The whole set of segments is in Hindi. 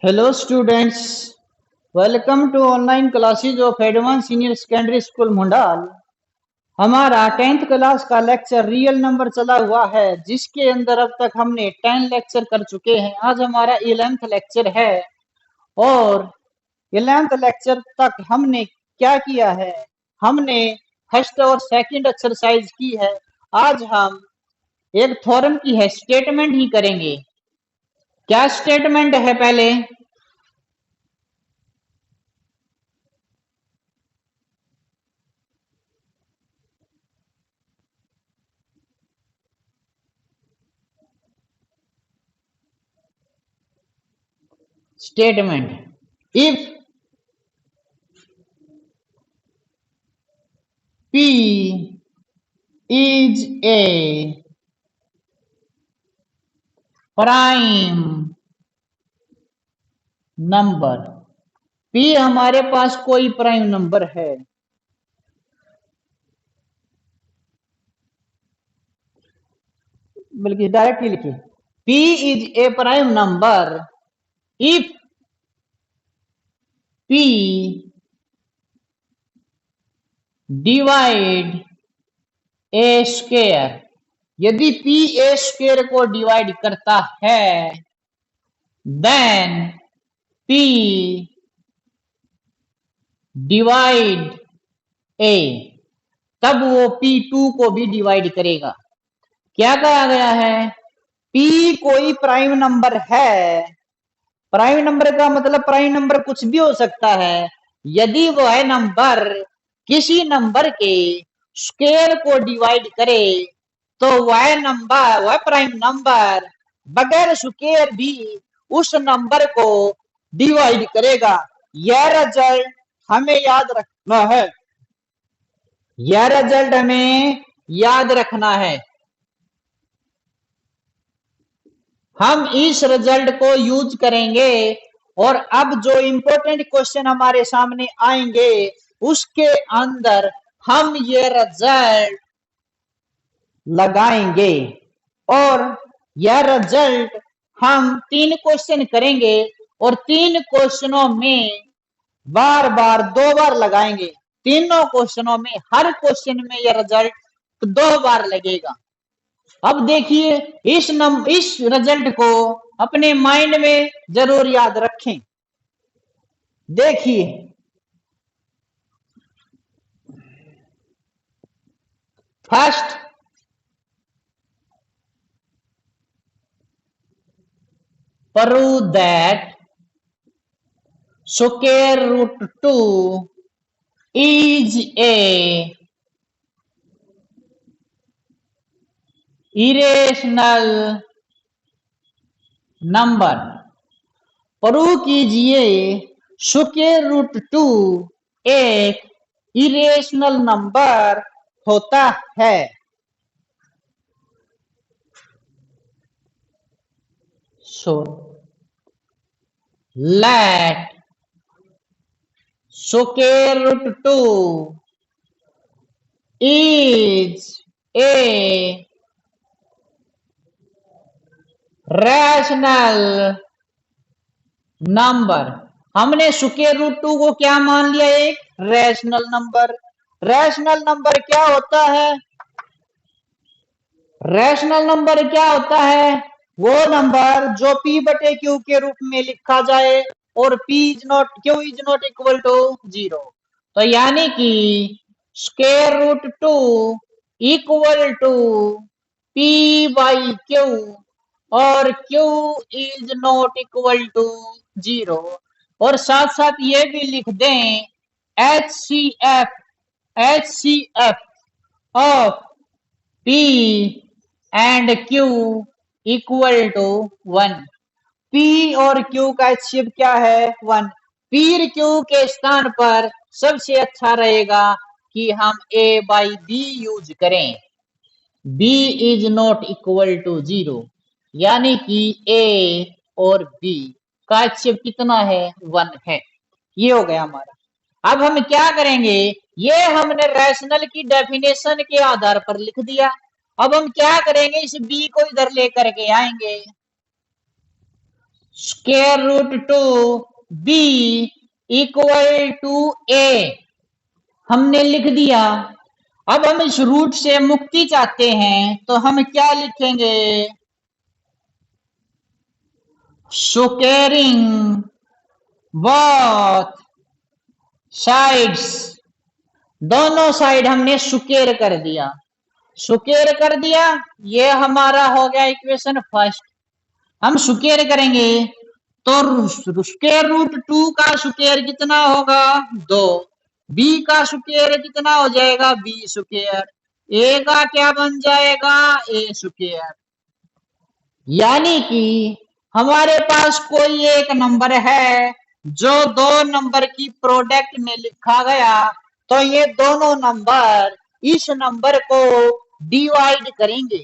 Hello students, welcome to online classes of Advanced Senior Secondary School मुंडाल। हमारा 10th क्लास का लेक्चर रियल नंबर चला हुआ है, जिसके अंदर अब तक हमने 10 लेक्चर कर चुके हैं। आज हमारा 11th लेक्चर है और 11th लेक्चर तक हमने क्या किया है, हमने फर्स्ट और सेकंड एक्सरसाइज की है। आज हम एक थ्योरम की है स्टेटमेंट ही करेंगे। क्या स्टेटमेंट है पहले? Statement. If P is a prime number, P हमारे पास कोई प्राइम नंबर है, बल्कि डायरेक्टली लिखिए, P is a prime number if P divide a square, यदि P a square को डिवाइड करता है, then P divide a, तब वो P2 को भी डिवाइड करेगा। क्या कहा गया है? P कोई प्राइम नंबर है। प्राइम नंबर का मतलब प्राइम नंबर कुछ भी हो सकता है। यदि वह नंबर किसी नंबर के स्क्वायर को डिवाइड करे तो वह प्राइम नंबर बगैर स्क्वायर भी उस नंबर को डिवाइड करेगा। यह रिजल्ट हमें याद रखना है, यह रिजल्ट हमें याद रखना है। हम इस रिजल्ट को यूज करेंगे और अब जो इंपॉर्टेंट क्वेश्चन हमारे सामने आएंगे उसके अंदर हम ये रिजल्ट लगाएंगे और यह रिजल्ट हम 3 क्वेश्चन करेंगे और 3 क्वेश्चनों में बार बार 2 बार लगाएंगे। तीनों क्वेश्चनों में हर क्वेश्चन में यह रिजल्ट 2 बार लगेगा। अब देखिए, इस रिजल्ट को अपने माइंड में जरूर याद रखें। देखिए, first prove that square root 2 is a irrational number. Prove कीजिए स्क्वायर रूट 2 एक इरेशनल नंबर होता है। So let square root 2 is a rational number. हमने स्क्वायर रूट 2 को क्या मान लिया? एक रैशनल नंबर। रैशनल नंबर क्या होता है? रैशनल नंबर क्या होता है? वो नंबर जो P बटे Q के रूप में लिखा जाए और Q is not equal to 0। तो यानी कि square root 2 equal to P by Q और Q is not equal to 0। और साथ साथ ये भी लिख दें HCF of P and Q equal to 1। P और Q का HCF क्या है? 1। P और Q के स्थान पर सबसे अच्छा रहेगा कि हम A बाई B यूज करें। B is not equal to 0, यानी कि A और B का HCF कितना है? 1 है। ये हो गया हमारा। अब हम क्या करेंगे? ये हमने रैशनल की डेफिनेशन के आधार पर लिख दिया। अब हम क्या करेंगे? इस B को इधर लेकर के आएंगे। Square root two B equal to A हमने लिख दिया। अब हम इस रूट से मुक्ति चाहते हैं तो हम क्या लिखेंगे? स्क्वायरिंग बोथ साइड्स, दोनों साइड हमने स्क्वायर कर दिया। स्क्वायर कर दिया, ये हमारा हो गया इक्वेशन फर्स्ट। हम स्क्वायर करेंगे तो स्क्वायर रूट टू का स्क्वायर कितना होगा? 2। बी का स्क्वायर कितना हो जाएगा? B square. ए का क्या बन जाएगा? ए स्क्वायर। यानी कि हमारे पास कोई एक नंबर है जो दो नंबर की प्रोडक्ट में लिखा गया, तो ये दोनों नंबर इस नंबर को डिवाइड करेंगे।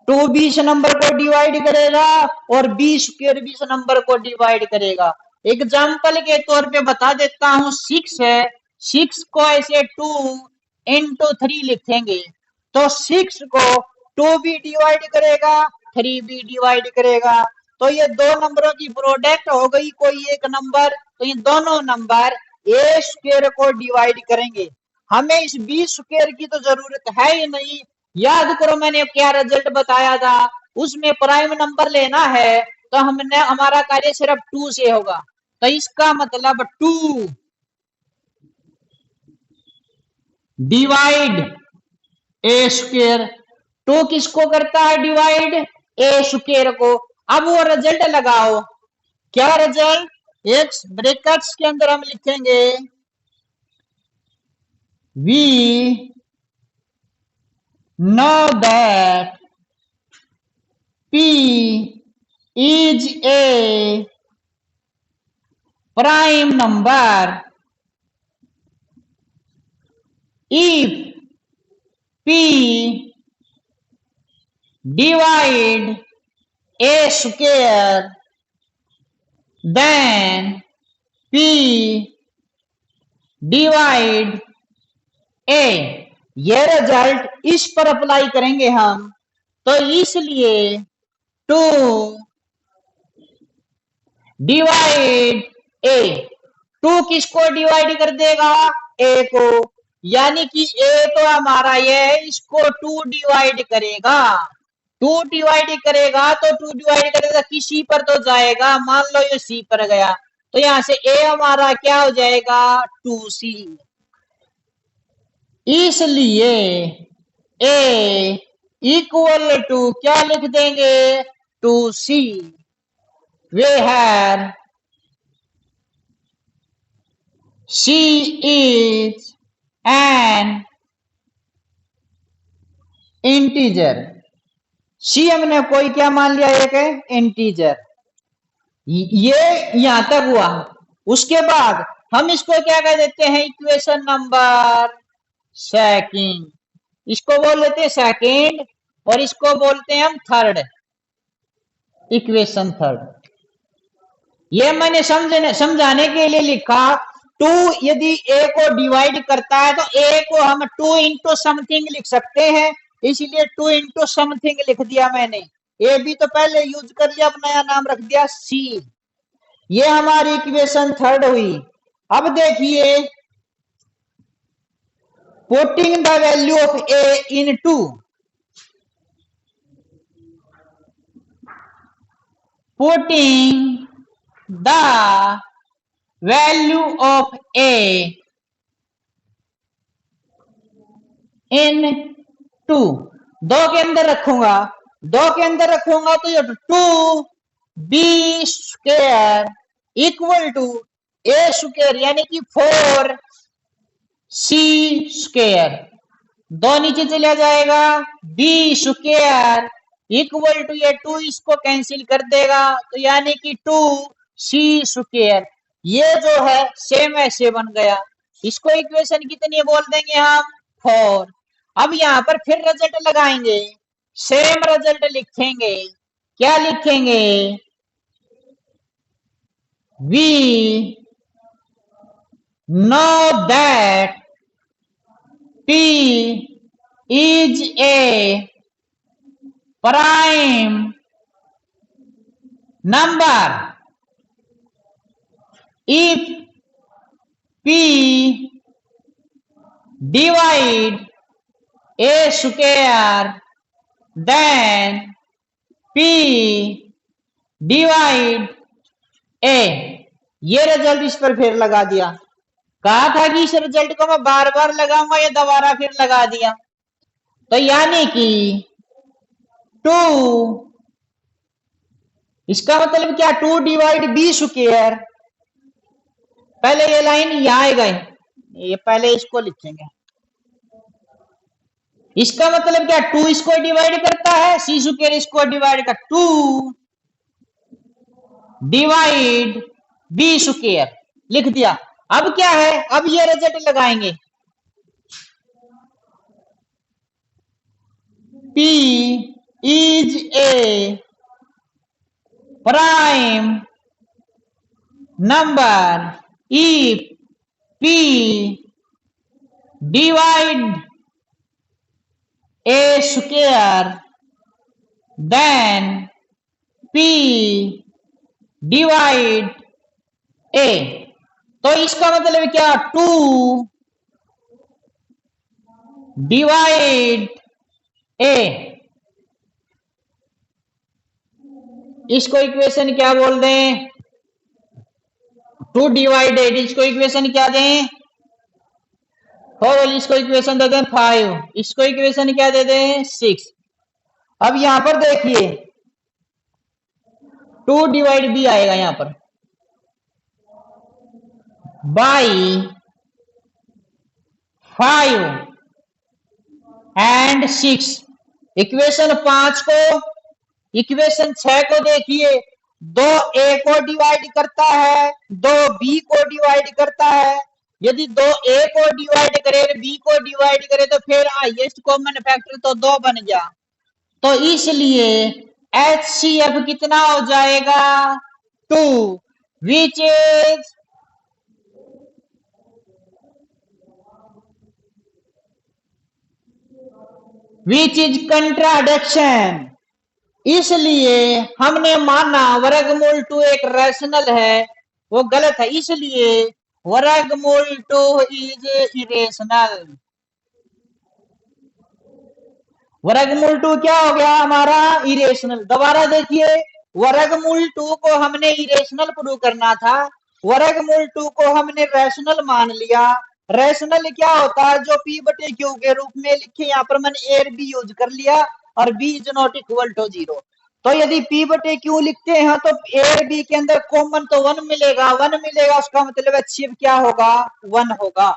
2 भी इस नंबर को डिवाइड करेगा और बी स्क्वायर भी इस नंबर को डिवाइड करेगा। एग्जाम्पल के तौर पे बता देता हूं, 6 है, 6 को ऐसे 2 into 3 लिखेंगे तो 6 को 2 भी डिवाइड करेगा, 3 भी डिवाइड करेगा, तो ये दो नंबरों की प्रोडक्ट हो गई कोई एक नंबर, तो ये दोनों नंबर ए स्क्वायर को डिवाइड करेंगे। हमें इस बी स्क्वायर की तो जरूरत है ही नहीं। याद करो मैंने क्या रिजल्ट बताया था, उसमें प्राइम नंबर लेना है तो हमने हमारा कार्य सिर्फ 2 से होगा, तो इसका मतलब 2 डिवाइड ए स्क्वायर। 2 किसको करता है डिवाइड? ए स्क्वायर को। अब वो रिजल्ट लगाओ, क्या रिजल्ट? एक ब्रैकेट्स के अंदर हम लिखेंगे we know that P is a prime number if P divide a square, then P divide a। ये रिजल्ट इस पर अप्लाई करेंगे हम, तो इसलिए 2 डिवाइड ए, 2 किसको डिवाइड कर देगा? ए को। यानी कि ए तो हमारा ये है, इसको 2 डिवाइड करेगा। 2 डिवाइड करेगा तो 2 डिवाइड करेगा किसी पर तो जाएगा, मान लो ये सी पर गया, तो यहां से ए हमारा क्या हो जाएगा? 2c। इसलिए ए इक्वल टू क्या लिख देंगे? 2c। where c is an integer. C हमने कोई क्या मान लिया? एक है इंटीजर। ये यहां तक हुआ। उसके बाद हम इसको क्या कह देते हैं? Equation number second. इसको बोल लेते हैं सेकंड और इसको बोलते हैं हम थर्ड, इक्वेशन थर्ड। ये मैंने समझाने के लिए लिखा, 2 यदि ए को डिवाइड करता है तो ए को हम 2 इंटू समथिंग लिख सकते हैं, इसलिए 2 इंटू समथिंग लिख दिया मैंने। ए भी तो पहले यूज कर लिया, अब नया नाम रख दिया सी। ये हमारी इक्वेशन थर्ड हुई। अब देखिए, putting the value of A in 2, putting the value of A in 2, 2 के अंदर रखूंगा, 2 के अंदर रखूंगा तो ये 2 B square equal to A square यानी कि 4 सी स्क्वायर, 2 नीचे चला जाएगा, बी स्क्वायर इक्वल टू ये 2 इसको कैंसिल कर देगा, तो यानी कि 2 सी स्क्वायर। ये जो है सेम ऐसे बन गया। इसको इक्वेशन कितनी बोल देंगे हम? 4। अब यहां पर फिर रिजल्ट लगाएंगे, सेम रिजल्ट लिखेंगे। क्या लिखेंगे? We know that P is a prime number if p divide a square then p divide a। ये रिजल्ट इस पर फिर लगा दिया। कहा था कि इस रिजल्ट को मैं बार बार लगाऊंगा, ये दोबारा फिर लगा दिया। तो यानी कि 2, इसका मतलब क्या, 2 डिवाइड बी स्क्वायर। पहले ये लाइन यहां आएगा, ये पहले इसको लिखेंगे। इसका मतलब क्या, 2 इसको डिवाइड करता है, सी स्क्वायर इसको डिवाइड कर, 2 डिवाइड बी स्क्वायर लिख दिया। अब क्या है, अब ये रिजल्ट लगाएंगे, P is a prime number if P divide a square then P divide a। तो इसका मतलब क्या, 2 डिवाइड ए, इसको इक्वेशन क्या बोल दें, 2 डिवाइड 8, इसको इक्वेशन क्या दें, और इसको इक्वेशन दे दें 5, इसको इक्वेशन क्या दे दें 6। अब यहां पर देखिए 2 डिवाइड बी आएगा यहां पर बाई 5 एंड 6। इक्वेशन 5 को, इक्वेशन 6 को देखिए, 2 ए को डिवाइड करता है, 2 बी को डिवाइड करता है। यदि 2 ए को डिवाइड करे, बी को डिवाइड करे, तो फिर हाईएस्ट कॉमन फैक्टर तो 2 बन गया। तो इसलिए HCF कितना हो जाएगा, 2, विच इज कंट्राडिक्शन। इसलिए हमने माना वर्गमूल 2 एक रैशनल है, वो गलत है, इसलिए वर्गमूल 2 इज इरेशनल। वर्गमूल 2 क्या हो गया हमारा, इरेशनल। दोबारा देखिए, वर्गमूल 2 को हमने इरेशनल प्रूव करना था, वर्गमूल 2 को हमने रैशनल मान लिया। रैशनल क्या होता है, जो P बटे Q के रूप में लिखे, यहाँ पर मैंने A और B यूज कर लिया, और B is not equal to 0। तो यदि P बटे Q लिखते हैं तो A और B के अंदर कॉमन तो 1 मिलेगा, 1 मिलेगा, उसका मतलब HCF क्या होगा, 1 होगा।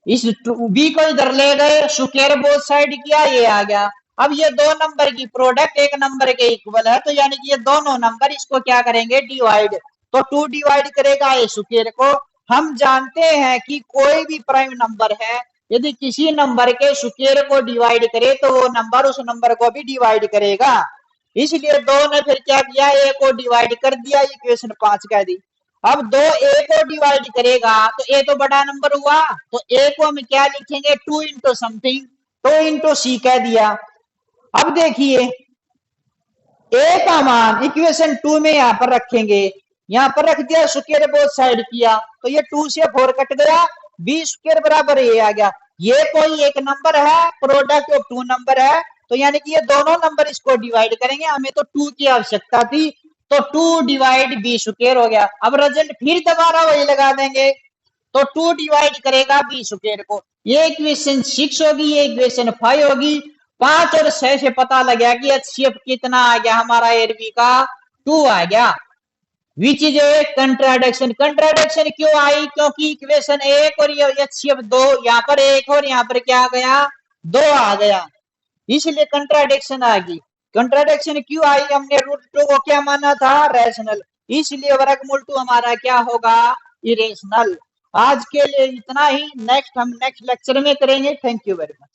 इस B को इधर ले गए, स्क्वायर बोथ साइड किया, ये आ गया। अब ये 2 नंबर की प्रोडक्ट एक नंबर के इक्वल है, तो यानी कि ये दोनों नंबर इसको क्या करेंगे, डिवाइड। तो 2 डिवाइड करेगा ए स्क्वायर को। हम जानते हैं कि कोई भी प्राइम नंबर है, यदि किसी नंबर के स्क्वायर को डिवाइड करे तो वो नंबर उस नंबर को भी डिवाइड करेगा। इसलिए 2 ने फिर क्या किया, ए को डिवाइड कर दिया, इक्वेशन 5 कह दी। अब 2 ए को डिवाइड करेगा तो ए तो बड़ा नंबर हुआ, तो ए को हम क्या लिखेंगे, 2 इंटू समथिंग, 2 इंटू सी कह दिया। अब देखिए ए का मान इक्वेशन 2 में यहां पर रखेंगे, यहां पर रख दिया, स्क्वायर बोथ साइड किया, तो ये 2 से 4 कट गया, बी स्क्वायर बराबर ए आ गया। ये कोई एक नंबर है, प्रोडक्ट ऑफ 2 नंबर है, तो यानी कि ये दोनों नंबर इसको डिवाइड करेंगे, हमें तो 2 की आवश्यकता थी, तो 2 डिवाइड बी स्क्वायर हो गया। अब रिजल्ट फिर दोबारा वही लगा देंगे, तो 2 डिवाइड करेगा बी स्क्वायर को। ये इक्वेशन 6 होगी, ये इक्वेशन 5 होगी। 5 और 6 से पता लग गया कि HCF कितना आ गया हमारा एरबी का, 2 आ गया, which is a contradiction. Contradiction क्यों आई, क्योंकि इक्वेशन 1 और ये HCF 2, यहाँ पर 1 और यहाँ पर क्या आ गया, 2 आ गया, इसलिए कंट्राडिक्शन आ गई। कंट्राडिक्शन क्यों आई, हमने रूट 2 को क्या माना था, रैशनल, इसलिए वर्गमूल 2 हमारा क्या होगा, इरेशनल। आज के लिए इतना ही, नेक्स्ट हम नेक्स्ट लेक्चर में करेंगे। Thank you very much.